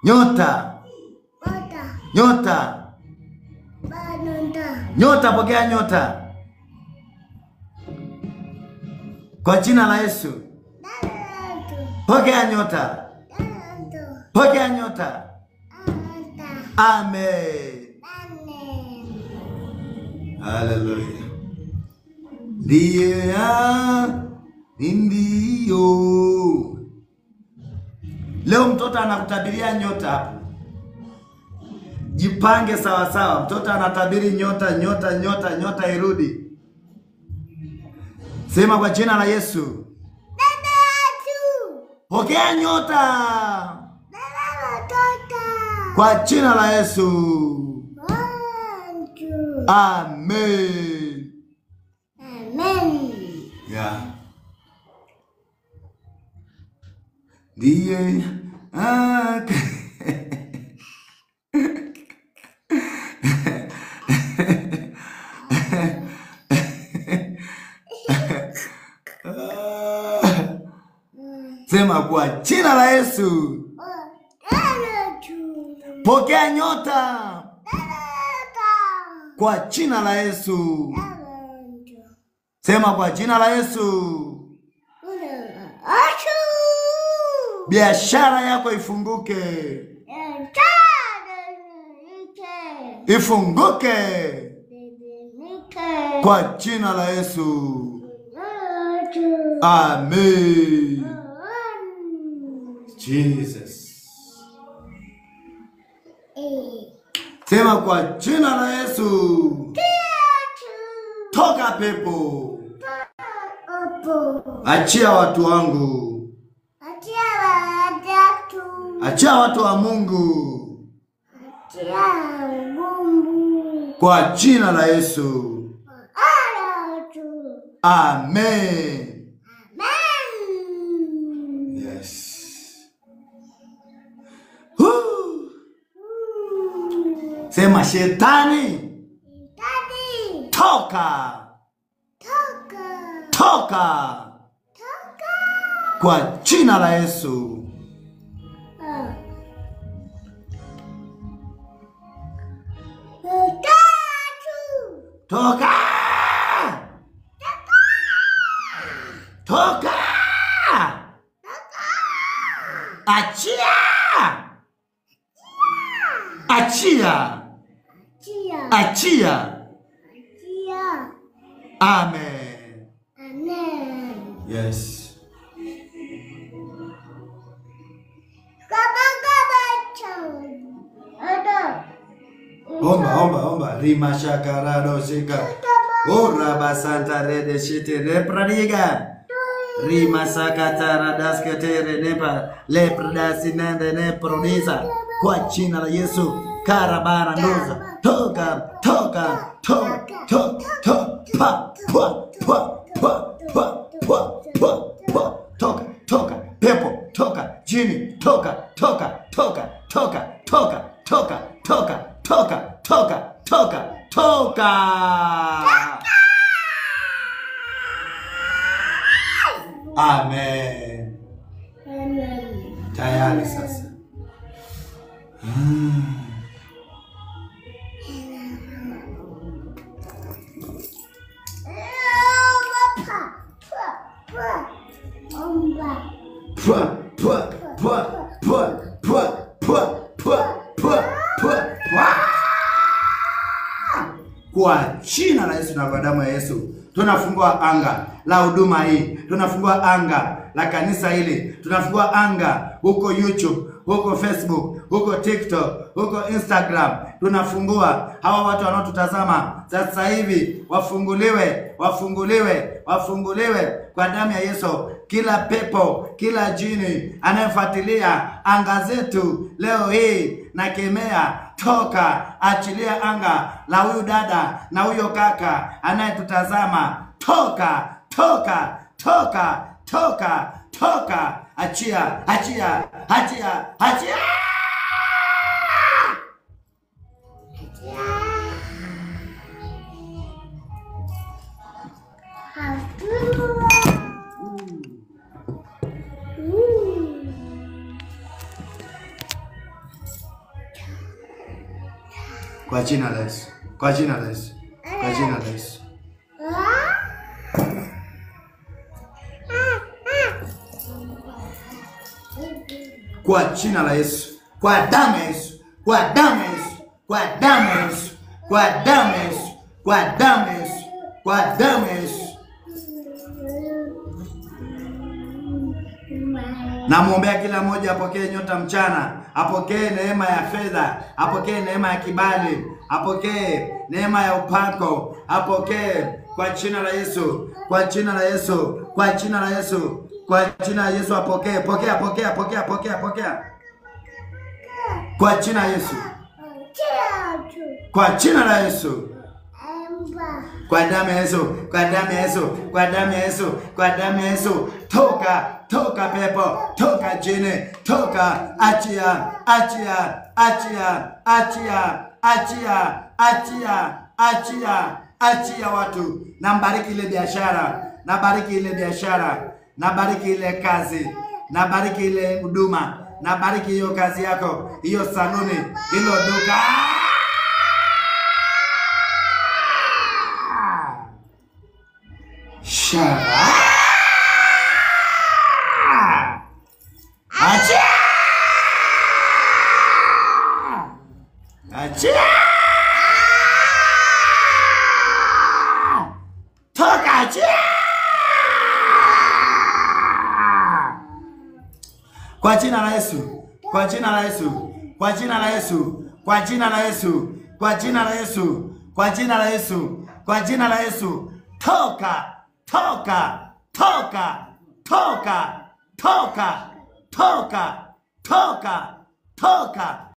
Nyota. Nyota. Nyota, pokea nyota. Kwa jina la Yesu. Pokea nyota. Pokea nyota. Amen. Hallelujah. Ndio. Leo mtoto anakutabiria nyota hapo. Jipange sawa sawa. Mtoto anatabiri nyota irudi. Sema kwa jina la Yesu. Pokea nyota. Kwa jina la Yesu. Amen. Yeah. Ndiye sema kwa jina la Yesu. Pokea nyota. Kwa jina la Yesu. Sema kwa jina la Yesu. Biashara yako ifunguke. Ifunguke. Kwa jina la Yesu. Amen. Jesus. Sema kwa jina la Yesu. Toka pepo. Achia watu wangu. Achia watu wa Mungu. Kwa jina la Yesu. Amen. Yes. Sema shetani. Toka. Toka. Kwa jina la Yesu. Toka. Toka. Achia. Achia. Achia. Amen. Amen. Yes. Omba. Rima shakarado shika. Ora basanta rede shite repradiga. Rima sakatara dasketere nepa. Lepradasi nende neprodisa. Kwa jina la Yesu. Karabara ndoza. Toka. Toka. Pepo. Toka. Jini. Toka. Amen. Tayari sasa. Kwa jina la Yesu na kwa damu ya Yesu, tunafungua anga la huduma hii, tunafungua anga la kanisa hili, tunafungua anga huko YouTube, huko Facebook, huko TikTok, huko Instagram. Tunafungua hawa watu wanaotutazama sasa hivi, wafunguliwe kwa damu ya Yesu. Kila pepo, kila jini anayefuatilia anga zetu leo hii, na kemea, toka, achilia anga la huyu dada na huyo kaka anayetutazama. Toka. Achia. Kwa jina la Yesu. Kwa jina la Yesu. Kwa jina la Yesu. Kwa jina la Yesu. Kwa damu ya Yesu. Kwa damu ya Yesu. Kwa damu ya Yesu. Kwa damu ya Yesu. Kwa damu ya Yesu. Kwa damu ya Yesu. Namuombea kila mmoja apokee nyota mchana, apokee neema ya fedha, apokee neema ya kibali, apokee neema ya upako, apokee kwa jina la Yesu, kwa jina la Yesu, kwa jina la Yesu, kwa jina la Yesu apokee, pokea. Kwa jina la Yesu. Kwa jina la Yesu. Kwa damu ya Yesu, kwa damu ya Yesu, kwa damu ya Yesu, kwa damu ya Yesu. Toka pepo, toka jini, toka, achia watu. Nabariki ile biashara, nabariki ile biashara, nabariki ile kazi, nabariki ile huduma, nabariki hiyo kazi yako, hiyo saluni, hilo duka. Achia. Toka, achia. Kwa jina la Yesu, kwa jina la Yesu, kwa jina la Yesu, kwa jina la Yesu, kwa jina la Yesu, kwa jina la Yesu, kwa jina la Yesu. Toka.